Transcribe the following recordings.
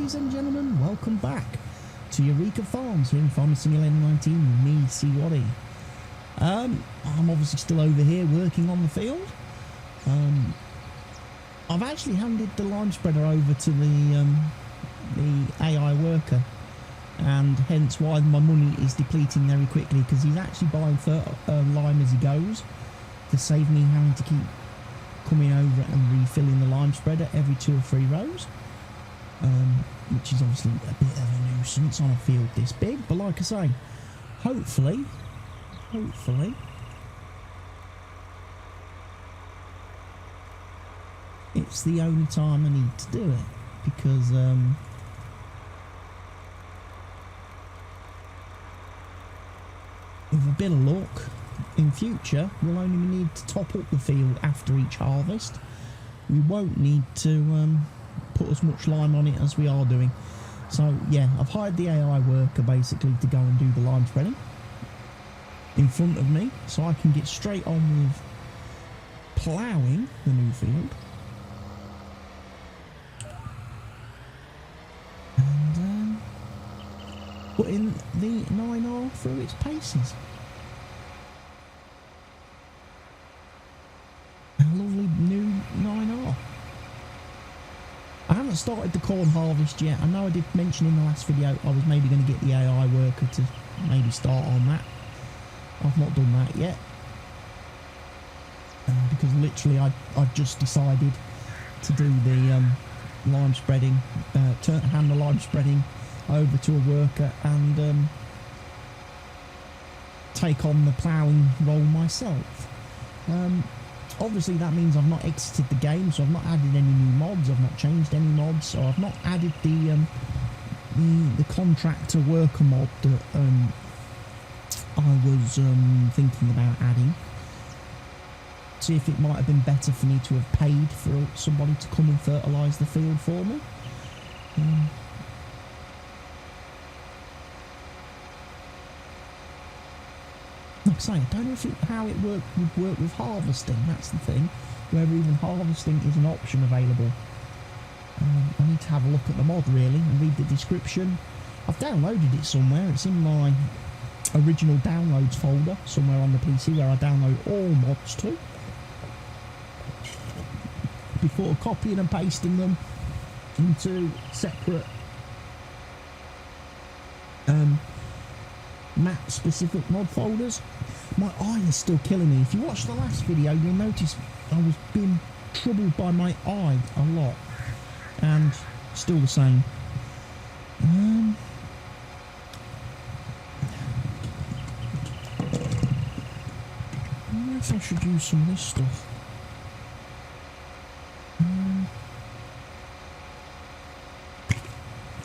Ladies and gentlemen, welcome back to Eureka Farms here in Farming Simulator 19 with me, CWATTYESO. I'm obviously still over here working on the field. I've actually handed the lime spreader over to the AI worker, and hence why my money is depleting very quickly, because he's actually buying lime as he goes to save me having to keep coming over and refilling the lime spreader every 2 or 3 rows, which is obviously a bit of a nuisance on a field this big. But like I say, hopefully it's the only time I need to do it, because with a bit of luck in future we'll only need to top up the field after each harvest. We won't need to put as much lime on it as we are doing. So yeah, I've hired the AI worker basically to go and do the lime spreading in front of me, so I can get straight on with ploughing the new field and putting the 9R through its paces. A lovely new 9R. I haven't started the corn harvest yet. I know I did mention in the last video I was maybe going to get the AI worker to maybe start on that. I've not done that yet, because literally I've just decided to do the lime spreading, hand the lime spreading over to a worker and take on the ploughing role myself. Obviously that means I've not exited the game, so I've not added any new mods, I've not changed any mods, so I've not added the contractor worker mod that I was thinking about adding. See if it might have been better for me to have paid for somebody to come and fertilise the field for me. Like I say, I don't know how it would work with harvesting. That's the thing. Whether even harvesting is an option available. I need to have a look at the mod really and read the description. I've downloaded it somewhere. It's in my original downloads folder somewhere on the PC where I download all mods to, before copying and pasting them into separate map specific mod folders. My eye is still killing me. If you watch the last video you'll notice I was being troubled by my eye a lot, and still the same. I wonder if I should use some of this stuff.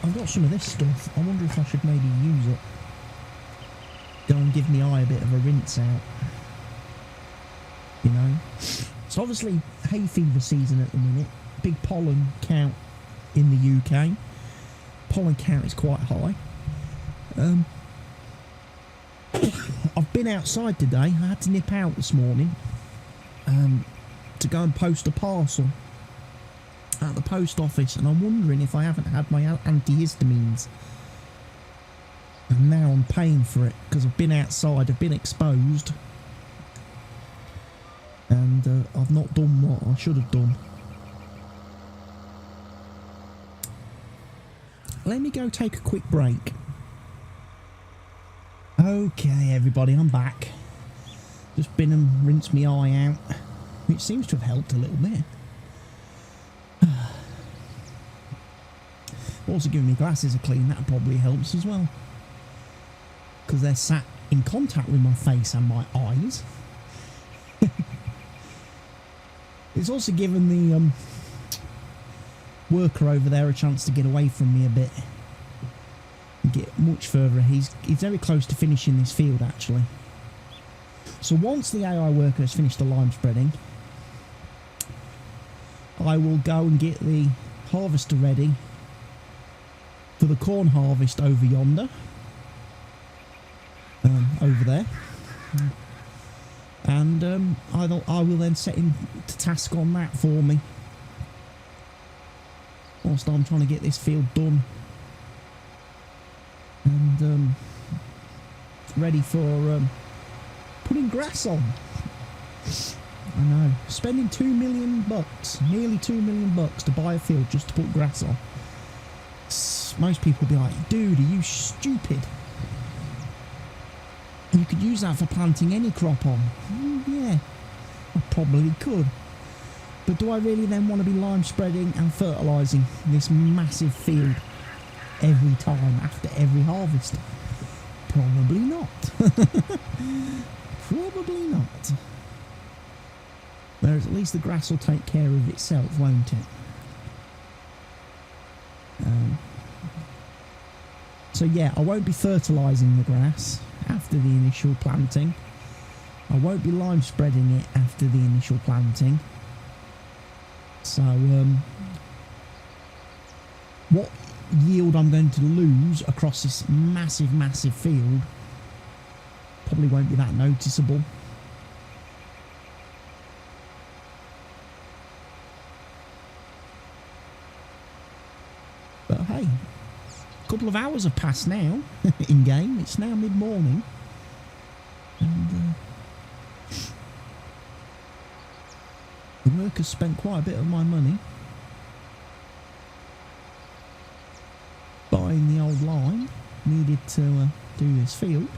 I've got some of this stuff. I wonder if I should maybe use it. Go and give my eye a bit of a rinse out. You know? It's obviously hay fever season at the minute. Big pollen count in the UK. Pollen count is quite high. I've been outside today. I had to nip out this morning to go and post a parcel at the post office, and I'm wondering if I haven't had my antihistamines, and now I'm paying for it because I've been outside, I've been exposed, and I've not done what I should have done. Let me go take a quick break. Okay everybody, I'm back. Just been and rinsed my eye out, which seems to have helped a little bit. Also giving me glasses a clean, that probably helps as well, because they're sat in contact with my face and my eyes. It's also given the worker over there a chance to get away from me a bit and get much further. He's very close to finishing this field actually. So once the AI worker has finished the lime spreading, I will go and get the harvester ready for the corn harvest over yonder, over there, and I will then set him to task on that for me. whilst I'm trying to get this field done and ready for putting grass on. I know, spending $2 million, nearly $2 million to buy a field just to put grass on. Most people will be like, dude, are you stupid? You could use that for planting any crop on. Yeah, I probably could. But do I really then want to be lime spreading and fertilising this massive field every time after every harvest? Probably not. Probably not. Whereas at least the grass will take care of itself, won't it? So yeah, I won't be fertilising the grass after the initial planting. I won't be lime spreading it after the initial planting. So what yield I'm going to lose across this massive field probably won't be that noticeable. But hey, a couple of hours have passed now in game. It's now mid-morning, and the workers spent quite a bit of my money buying the old line needed to do this field.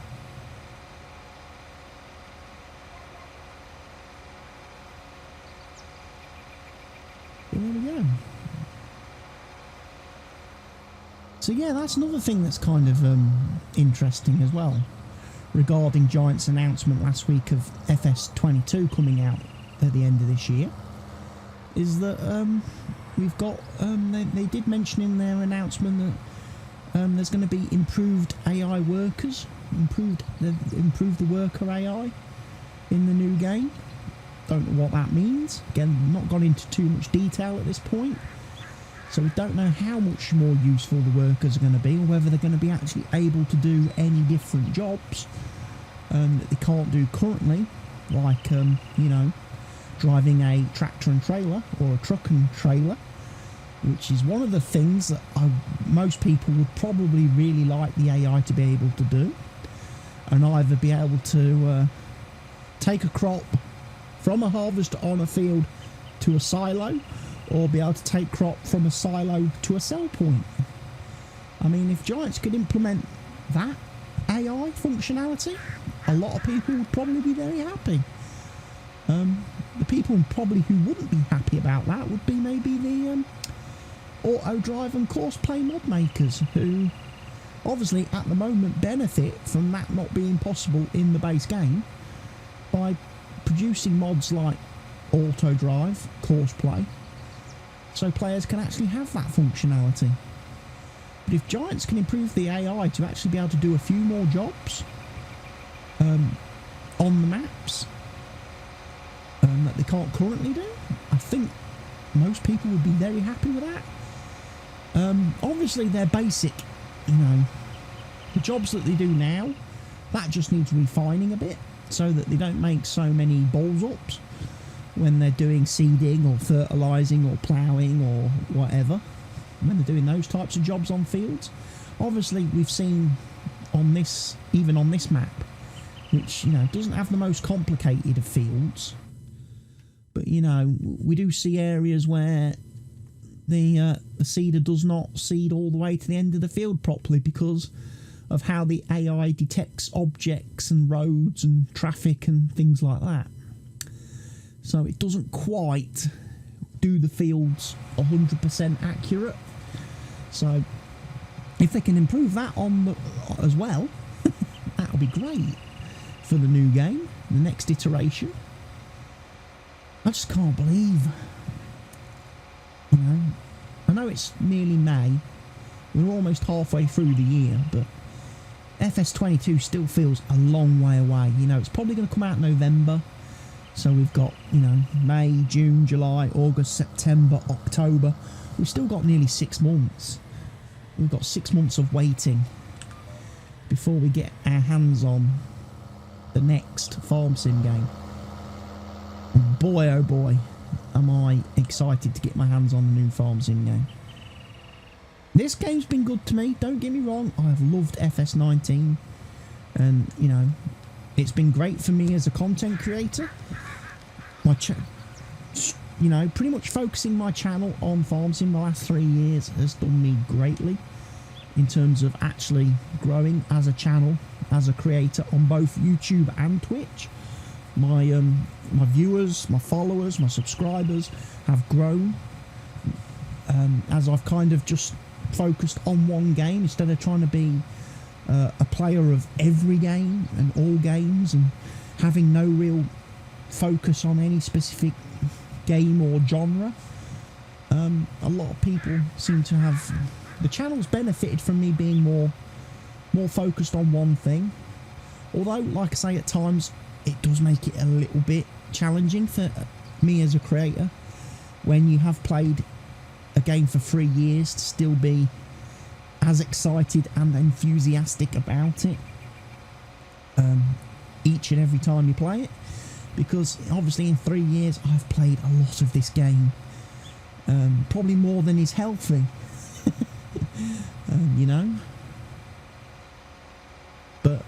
But there we go. So yeah, that's another thing that's kind of interesting as well, regarding Giant's announcement last week of FS22 coming out at the end of this year, is that we've got they did mention in their announcement that there's going to be improved AI workers, improved the worker AI in the new game. Don't know what that means. Again, not gone into too much detail at this point, so we don't know how much more useful the workers are going to be, or whether they're going to be actually able to do any different jobs that they can't do currently, like you know, driving a tractor and trailer or a truck and trailer, which is one of the things that most people would probably really like the AI to be able to do, and either be able to take a crop from a harvest on a field to a silo, or be able to take crop from a silo to a sell point. I mean, if Giants could implement that AI functionality, a lot of people would probably be very happy. The people probably who wouldn't be happy about that would be maybe the auto drive and course play mod makers, who obviously at the moment benefit from that not being possible in the base game by producing mods like auto drive, course play, so players can actually have that functionality. But if Giants can improve the AI to actually be able to do a few more jobs on the maps that they can't currently do, I think most people would be very happy with that. Obviously they're basic, you know, the jobs that they do now, that just needs refining a bit, so that they don't make so many balls ups when they're doing seeding or fertilising or ploughing or whatever, when they're doing those types of jobs on fields. Obviously we've seen on this, even on this map, which, you know, doesn't have the most complicated of fields, but, you know, we do see areas where the seeder does not seed all the way to the end of the field properly because of how the AI detects objects and roads and traffic and things like that. So it doesn't quite do the fields 100% accurate. So if they can improve that on as well, that'll be great for the new game, the next iteration. I just can't believe, you know, I know it's nearly May, we're almost halfway through the year, but FS22 still feels a long way away. You know, it's probably going to come out in November, so we've got, you know, May, June, July, August, September, October. We've still got nearly 6 months. We've got 6 months of waiting before we get our hands on the next farm sim game. Boy, oh boy, am I excited to get my hands on the new farm sim game. This game's been good to me, don't get me wrong. I've loved FS19, and you know, it's been great for me as a content creator. You know, pretty much focusing my channel on farm sim the last 3 years has done me greatly in terms of actually growing as a channel, as a creator on both YouTube and Twitch. My viewers, my followers, my subscribers have grown as I've kind of just focused on one game instead of trying to be a player of every game and all games and having no real focus on any specific game or genre. A lot of people seem to have, the channel's benefited from me being more focused on one thing, although like I say, at times it does make it a little bit challenging for me as a creator when you have played a game for 3 years to still be as excited and enthusiastic about it each and every time you play it, because obviously in 3 years I've played a lot of this game, probably more than is healthy. You know, but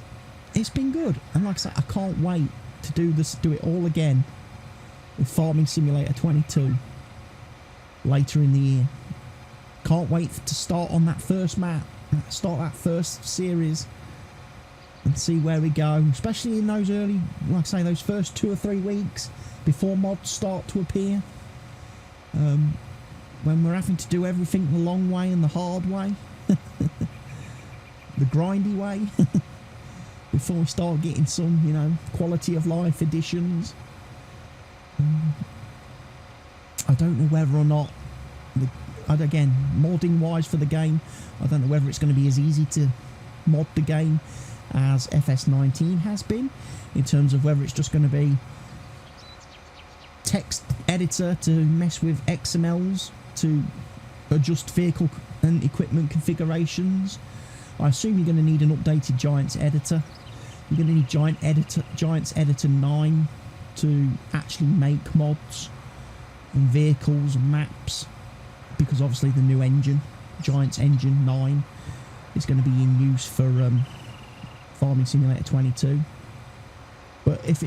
it's been good, and like I said, I can't wait to do it all again with Farming Simulator 22 later in the year. Can't wait to start on that first map, start that first series, and see where we go, especially in those early, like I say, those first 2 or 3 weeks before mods start to appear, when we're having to do everything the long way and the hard way, the grindy way, before we start getting some, you know, quality of life additions. I don't know whether or not, again, modding wise for the game, I don't know whether it's going to be as easy to mod the game as FS19 has been, in terms of whether it's just going to be text editor to mess with XMLs to adjust vehicle and equipment configurations. I assume you're going to need an updated Giants editor. You're going to need Giants editor 9 to actually make mods and vehicles and maps, because obviously the new engine, Giants Engine 9, is going to be in use for Farming Simulator 22. But if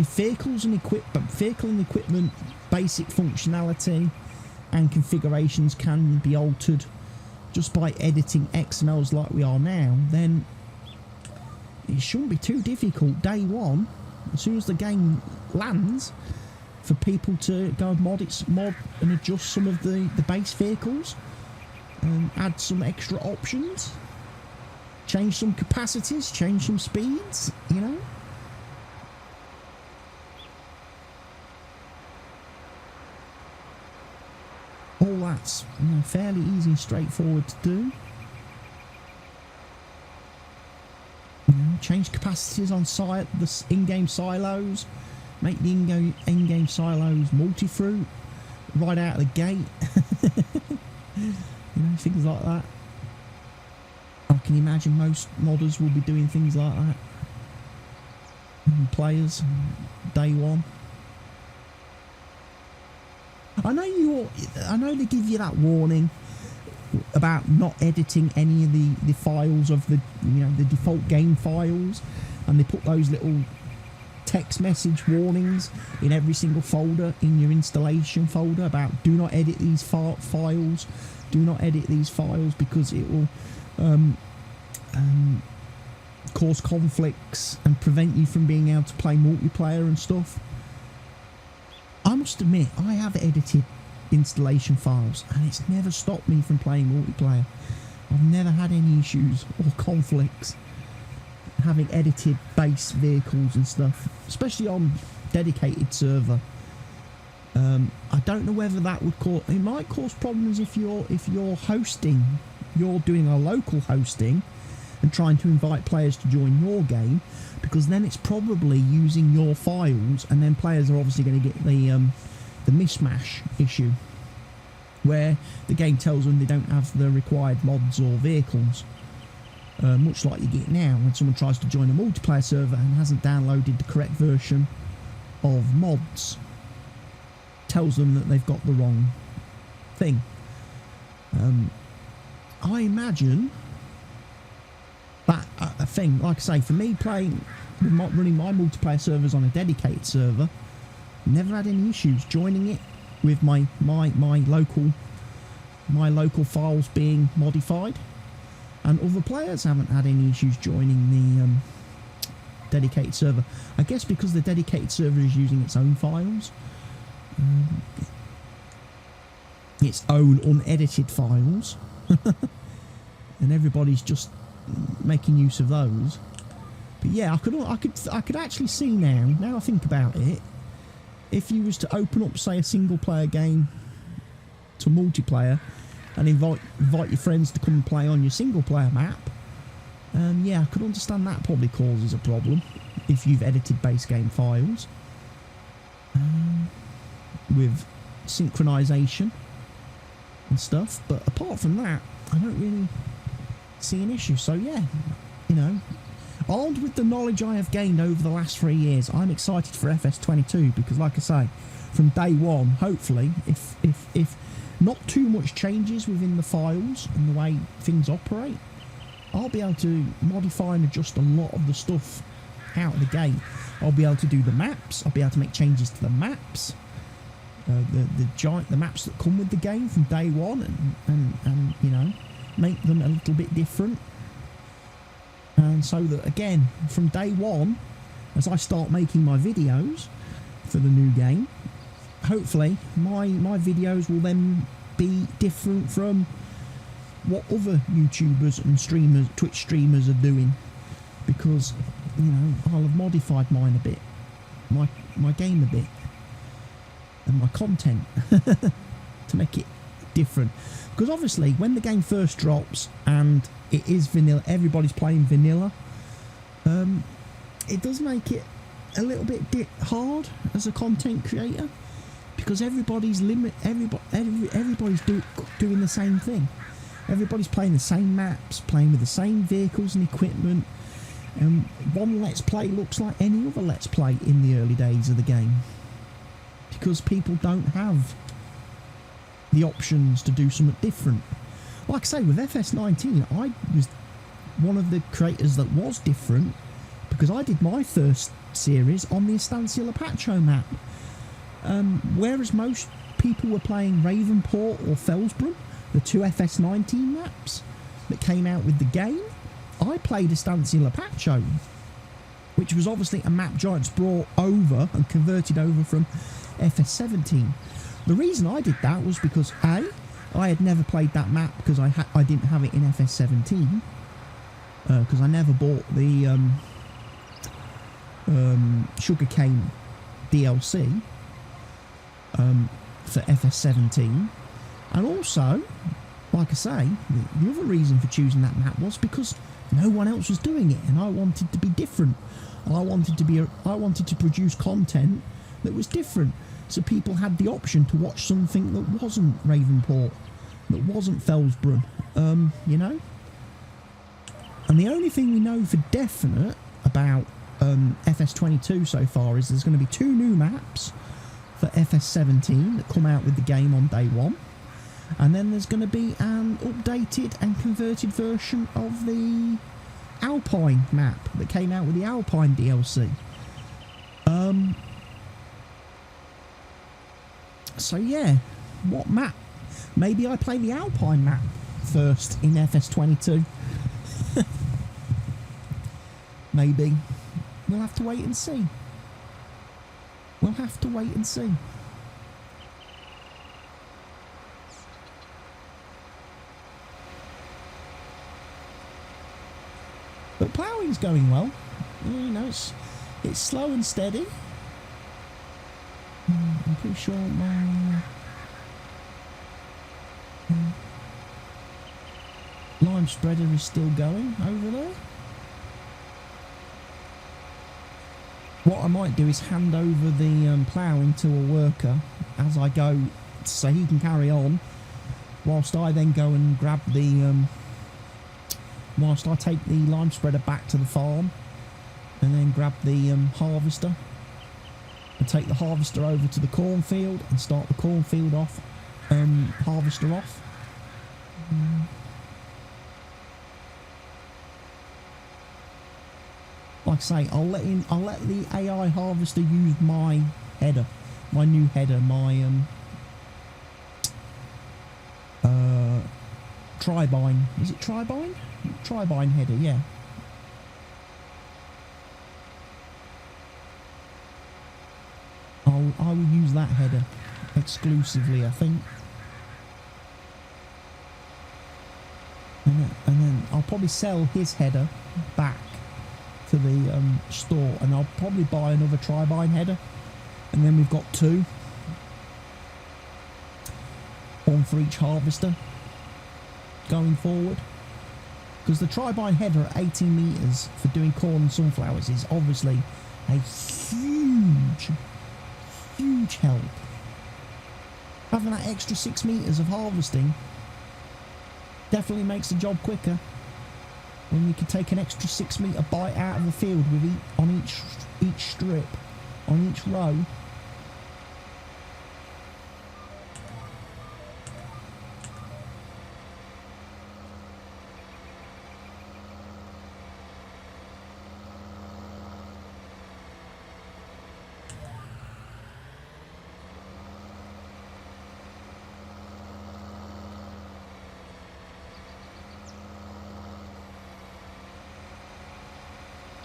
vehicles and equipment basic functionality and configurations can be altered just by editing XMLs like we are now, then it shouldn't be too difficult day one, as soon as the game lands, for people to go mod and adjust some of the base vehicles and add some extra options, change some capacities, change some speeds, you know. All that's, you know, fairly easy and straightforward to do. You know, change capacities on the in-game silos, make the in-game silos multi-fruit right out of the gate. You know, things like that. I can imagine most modders will be doing things like that. And players, day one. I know they give you that warning about not editing any of the files of the, you know, the default game files, and they put those little text message warnings in every single folder in your installation folder about do not edit these files, do not edit these files, because it will cause conflicts and prevent you from being able to play multiplayer and stuff. I must admit, I have edited installation files and it's never stopped me from playing multiplayer. I've never had any issues or conflicts having edited base vehicles and stuff, especially on dedicated server. I don't know whether that would cause, it might cause problems if you're hosting, you're doing a local hosting and trying to invite players to join your game, because then it's probably using your files, and then players are obviously going to get the mismatch issue, where the game tells them they don't have the required mods or vehicles, much like you get now when someone tries to join a multiplayer server and hasn't downloaded the correct version of mods. Tells them that they've got the wrong thing. I imagine that a thing, like I say, for me playing, running my multiplayer servers on a dedicated server, never had any issues joining it with my local files being modified, and other players haven't had any issues joining the dedicated server. I guess because the dedicated server is using its own files, its own unedited files, and everybody's just making use of those. But yeah, I could actually see now I think about it, if you was to open up, say, a single player game to multiplayer and invite your friends to come and play on your single player map, yeah, I could understand that probably causes a problem if you've edited base game files with synchronization and stuff. But apart from that, I don't really see an issue. So yeah, you know, armed with the knowledge I have gained over the last 3 years, I'm excited for FS22, because like I say, from day one, hopefully, if not too much changes within the files and the way things operate, I'll be able to modify and adjust a lot of the stuff out of the gate. I'll be able to do the maps, I'll be able to make changes to the maps, the maps that come with the game from day one, and you know, make them a little bit different. And so that, again, from day one, as I start making my videos for the new game, hopefully my videos will then be different from what other YouTubers and streamers, Twitch streamers, are doing, because, you know, I'll have modified mine a bit, my game a bit, and my content to make it different. Because obviously, when the game first drops and it is vanilla, everybody's playing vanilla, it does make it a little bit hard as a content creator, because everybody's doing the same thing. Everybody's playing the same maps, playing with the same vehicles and equipment, and one Let's Play looks like any other Let's Play in the early days of the game, because people don't have the options to do something different. Like I say, with FS19, I was one of the creators that was different, because I did my first series on the Estancia Lapacho map, whereas most people were playing Ravenport or Felsbrunn, the two FS19 maps that came out with the game. I played Estancia Lapacho, which was obviously a map Giants brought over and converted over from FS17. The reason I did that was because A, I had never played that map because I didn't have it in FS17, because I never bought the sugarcane DLC for FS17, and also, like I say, the other reason for choosing that map was because no one else was doing it, and I wanted to be different. I wanted to produce content that was different, so people had the option to watch something that wasn't Ravenport, that wasn't Felsbrunn, you know. And the only thing we know for definite about FS22 so far is there's going to be 2 new maps for FS17 that come out with the game on day one, and then there's going to be an updated and converted version of the Alpine map that came out with the Alpine DLC. So yeah, what map? Maybe I play the Alpine map first in FS22. Maybe. We'll have to wait and see. We'll have to wait and see. But ploughing's going well. You know, it's slow and steady. I'm pretty sure my lime spreader is still going over there. What I might do is hand over the ploughing to a worker as I go, so he can carry on, whilst I then go and grab the whilst I take the lime spreader back to the farm, and then grab the harvester and take the harvester over to the cornfield and start the cornfield off, harvester off. like I say, I'll let the AI harvester use my header, my new header, my tribine. Is it tribine? Tribine header, yeah. I will use that header exclusively, I think. And then I'll probably sell his header back to the store, and I'll probably buy another tribine header, and then we've got two, one for each harvester going forward, because the tribine header at 18 meters for doing corn and sunflowers is obviously a huge help. Having that extra 6 meters of harvesting definitely makes the job quicker when you can take an extra 6 meter bite out of the field with on each strip, on each row.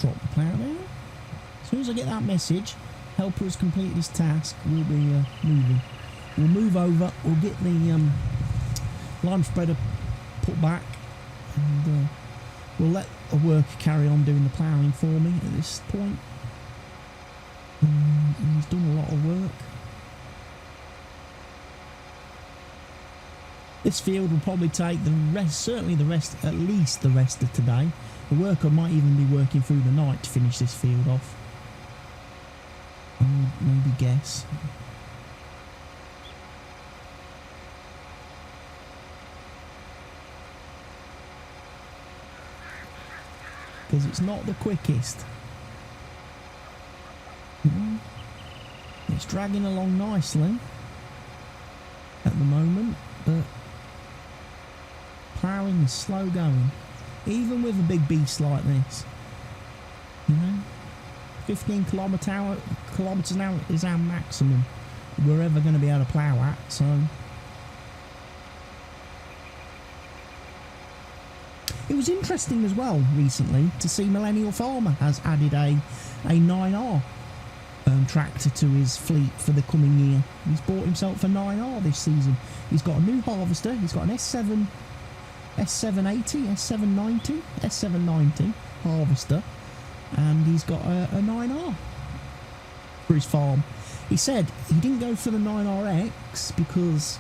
Drop the plough there. As soon as I get that message, helper has completed his task, we'll be moving. We'll move over, we'll get the lime spreader put back, and we'll let a worker carry on doing the ploughing for me at this point. And he's done a lot of work. This field will probably take the rest, certainly the rest, at least the rest of today. The worker might even be working through the night to finish this field off. I would maybe guess. Because it's not the quickest. It's dragging along nicely at the moment, but ploughing is slow going. Even with a big beast like this, you know, 15 kilometres an hour is our maximum we're ever going to be able to plough at. So it was interesting as well recently to see Millennial Farmer has added a 9R tractor to his fleet for the coming year. He's bought himself a 9R this season. He's got a new harvester. He's got an S780, S790 harvester, and he's got a 9R for his farm. He said he didn't go for the 9RX because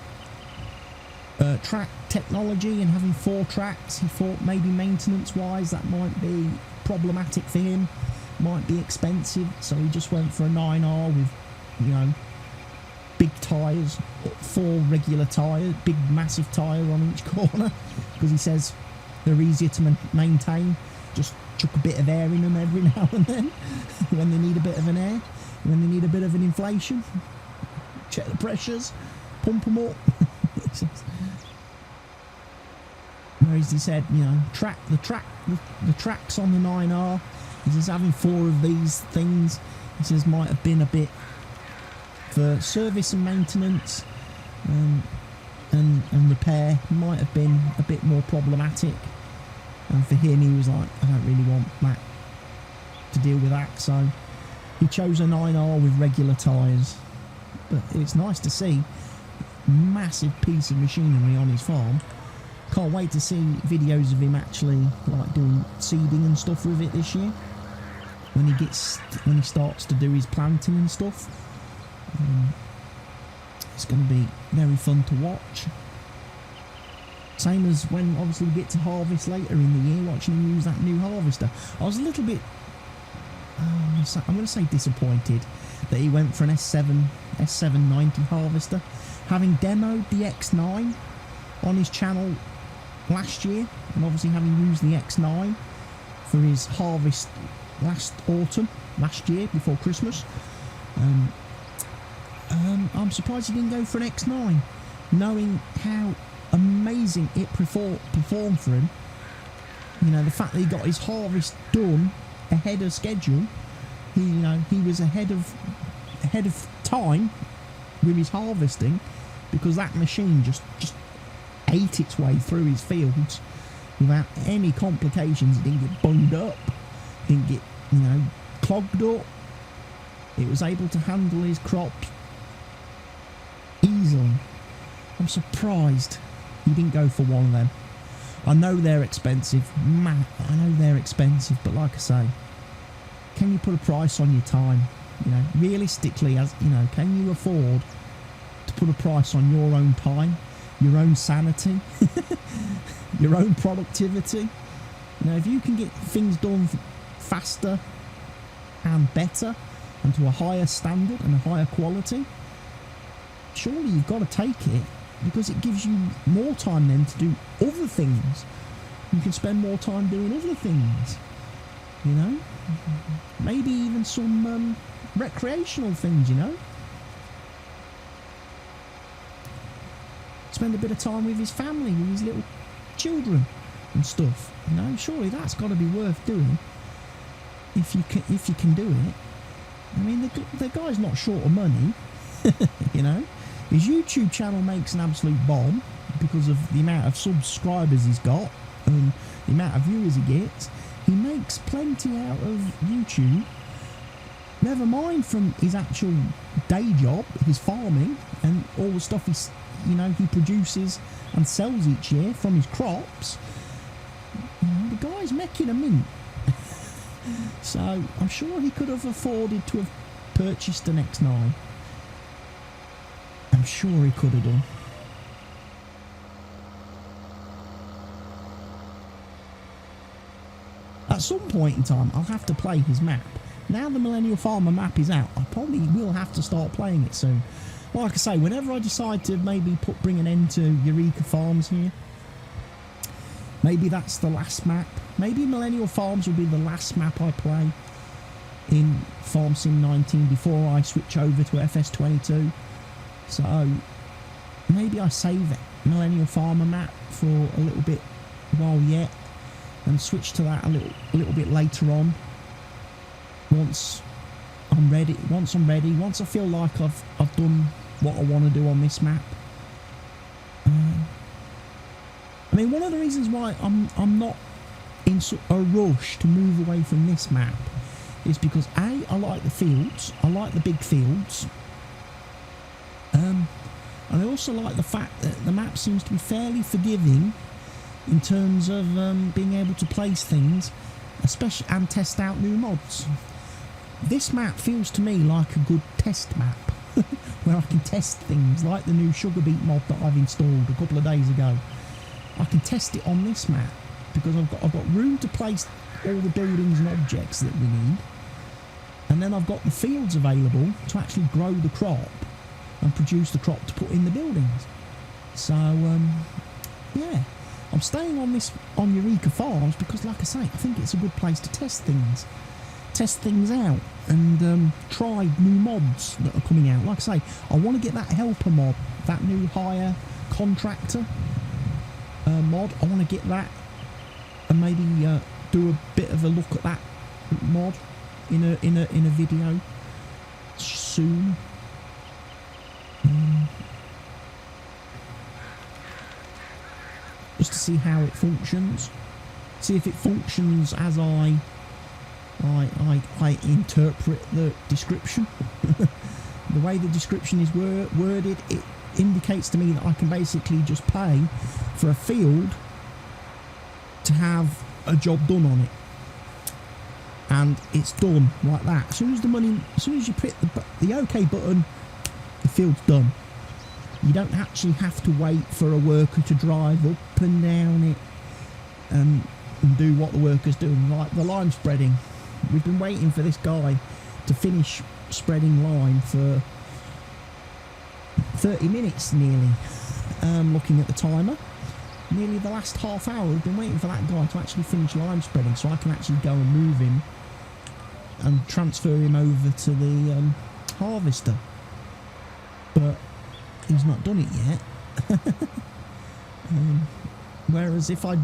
track technology and having 4 tracks, he thought maybe maintenance wise that might be problematic for him, might be expensive, so he just went for a 9R with, you know, big tyres, 4 regular tyres, big massive tyre on each corner, because he says they're easier to maintain. Just chuck a bit of air in them every now and then when they need a bit of an air, when they need a bit of an inflation, check the pressures, pump them up. Whereas he said, you know, the tracks on the 9R, he says having 4 of these things, he says might have been a bit for service and maintenance and repair, might have been a bit more problematic. And for him, he was like, I don't really want that to deal with that, so he chose a 9R with regular tyres. But it's nice to see massive piece of machinery on his farm. Can't wait to see videos of him actually like doing seeding and stuff with it this year, when he starts to do his planting and stuff. It's going to be very fun to watch. Same as when obviously we get to harvest later in the year, watching him use that new harvester. I was a little bit, I'm going to say disappointed that he went for an S790 harvester, having demoed the X9 on his channel last year, and obviously having used the X9 for his harvest last year before Christmas. I'm surprised he didn't go for an X9, knowing how amazing it performed for him. You know, the fact that he got his harvest done ahead of schedule. He was ahead of time with his harvesting, because that machine just ate its way through his fields without any complications. It didn't get bunged up, didn't get clogged up. It was able to handle his crops easily. I'm surprised he didn't go for one of them. I know they're expensive, but like I say, can you put a price on your time? Realistically, can you afford to put a price on your own time, your own sanity, your own productivity? If you can get things done faster and better and to a higher standard and a higher quality, surely you've got to take it, because it gives you more time then to do other things. You can spend more time doing other things, maybe even some recreational things, spend a bit of time with his family, with his little children and stuff. Surely that's got to be worth doing if you can do it. I mean, the guy's not short of money. His YouTube channel makes an absolute bomb because of the amount of subscribers he's got and the amount of viewers he gets. He makes plenty out of YouTube, never mind from his actual day job, his farming, and all the stuff he produces and sells each year from his crops. The guy's making a mint. So I'm sure he could have afforded to have purchased an X9. I'm sure he could have done. At some point in time, I'll have to play his map. Now the Millennial Farmer map is out, I probably will have to start playing it soon. Like I say, whenever I decide to maybe bring an end to Eureka Farms here, maybe that's the last map. Maybe Millennial Farms will be the last map I play in Farm Sim 19 before I switch over to FS22. So maybe I save it, Millennial Farmer map, for a little bit while yet, and switch to that a little bit later on. Once I'm ready, once I feel like I've done what I want to do on this map. I mean, one of the reasons why I'm not in a rush to move away from this map is because I like the fields, I like the big fields, and I also like the fact that the map seems to be fairly forgiving in terms of being able to place things, especially, and test out new mods. This map feels to me like a good test map where I can test things like the new sugar beet mod that I've installed a couple of days ago. I can test it on this map because I've got room to place all the buildings and objects that we need, and then I've got the fields available to actually grow the crop and produce the crop to put in the buildings. So yeah, I'm staying on Eureka Farms because, like I say, I think it's a good place to test things out and try new mods that are coming out. Like I say, I want to get that helper mod, that new hire contractor mod. I want to get that and maybe do a bit of a look at that mod in a video soon. Just to see how it functions, see if it functions as I interpret the description. The way the description is worded, it indicates to me that I can basically just pay for a field to have a job done on it, and it's done like that. As soon as you hit the OK button, the field's done. You don't actually have to wait for a worker to drive up and down it and do what the worker's doing, like the lime spreading. We've been waiting for this guy to finish spreading lime for 30 minutes nearly. Looking at the timer, nearly the last half hour we've been waiting for that guy to actually finish lime spreading so I can actually go and move him and transfer him over to the harvester. But he's not done it yet. Whereas if I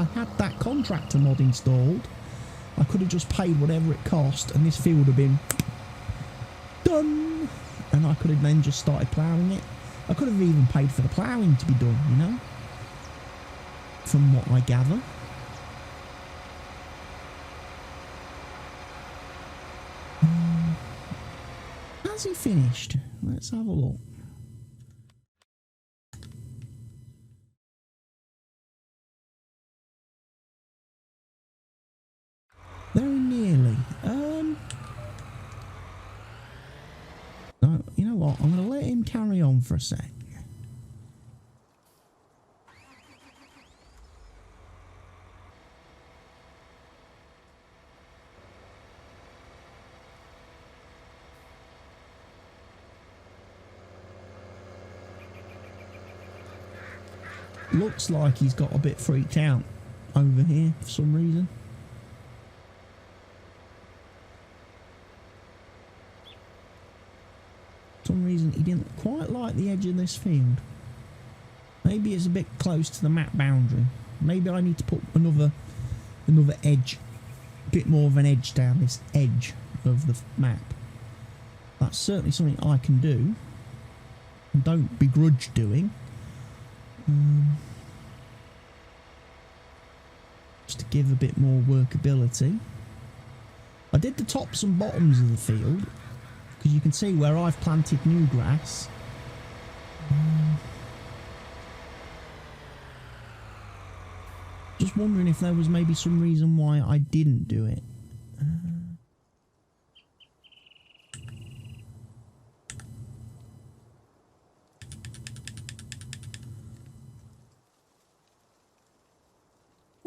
had that contractor mod installed, I could have just paid whatever it cost and this field would have been done, and I could have then just started ploughing it. I could have even paid for the ploughing to be done, you know, from what I gather. Has he finished? Let's have a look. Very nearly. No, you know what? I'm going to let him carry on for a sec. Looks like he's got a bit freaked out over here for some reason. For some reason he didn't quite like the edge of this field. Maybe it's a bit close to the map boundary. Maybe I need to put another edge, a bit more of an edge down this edge of the map. That's certainly something I can do and don't begrudge doing. Just to give a bit more workability. I did the tops and bottoms of the field because you can see where I've planted new grass. Just wondering if there was maybe some reason why I didn't do it.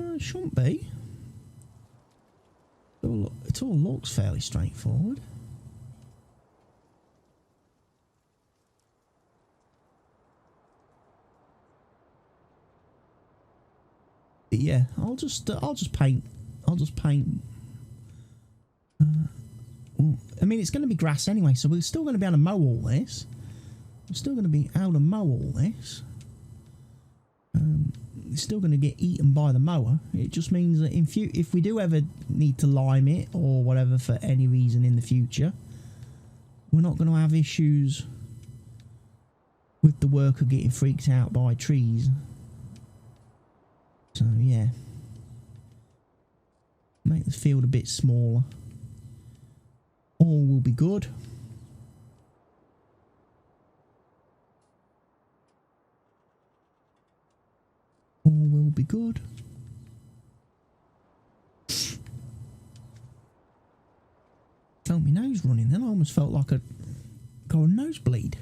It shouldn't be. It all looks fairly straightforward. But yeah, I'll just paint. I mean, it's going to be grass anyway, so we're still going to be able to mow all this. We're still going to be able to mow all this. It's still going to get eaten by the mower. It just means that if we do ever need to lime it or whatever for any reason in the future, we're not going to have issues with the worker getting freaked out by trees. So yeah, make the field a bit smaller. All will be good. All will be good. Felt my nose running then. I almost felt like I got a nosebleed.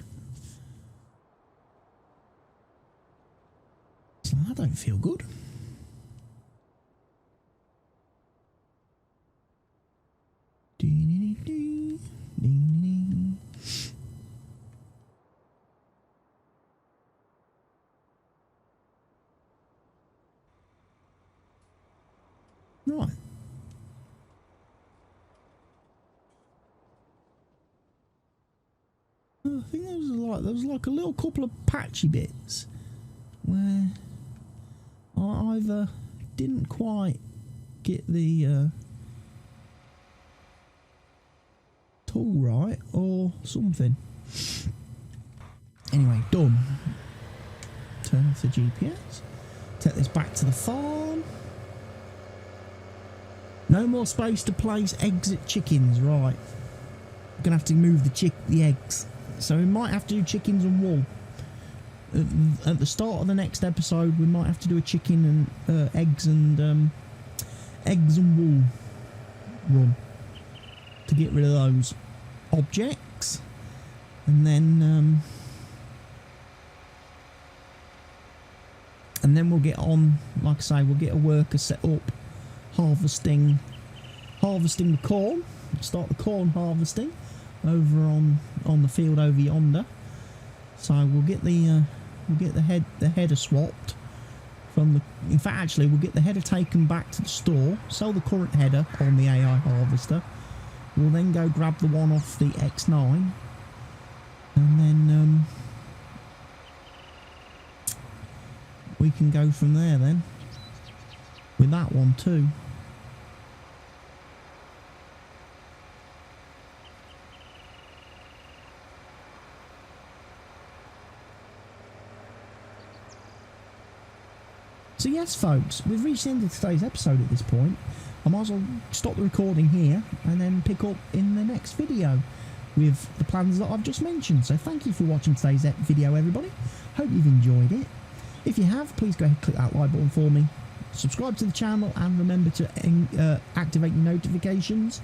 So I don't feel good. Right. I think there was like a little couple of patchy bits where I either didn't quite get the tool right or something. Anyway, done. Turn off the GPS. Take this back to the farm. No more space to place exit chickens, right. We're going to have to move the eggs. So we might have to do chickens and wool. At the start of the next episode, we might have to do a chicken and eggs and wool run to get rid of those objects. And then we'll get on, like I say, we'll get a worker set up harvesting the corn. Start the corn harvesting over on the field over yonder. So we'll get the header swapped from the. In fact, actually, we'll get the header taken back to the store. Sell the current header on the AI harvester. We'll then go grab the one off the X9, and then we can go from there then with that one too. So yes, folks, we've reached the end of today's episode at this point. I might as well stop the recording here and then pick up in the next video with the plans that I've just mentioned. So thank you for watching today's video, everybody. Hope you've enjoyed it. If you have, please go ahead and click that like button for me. Subscribe to the channel and remember to activate your notifications.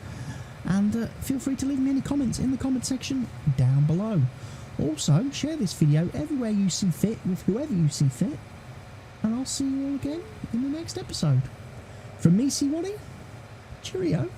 And feel free to leave me any comments in the comment section down below. Also, share this video everywhere you see fit with whoever you see fit. And I'll see you all again in the next episode. From me, CWATTY, cheerio.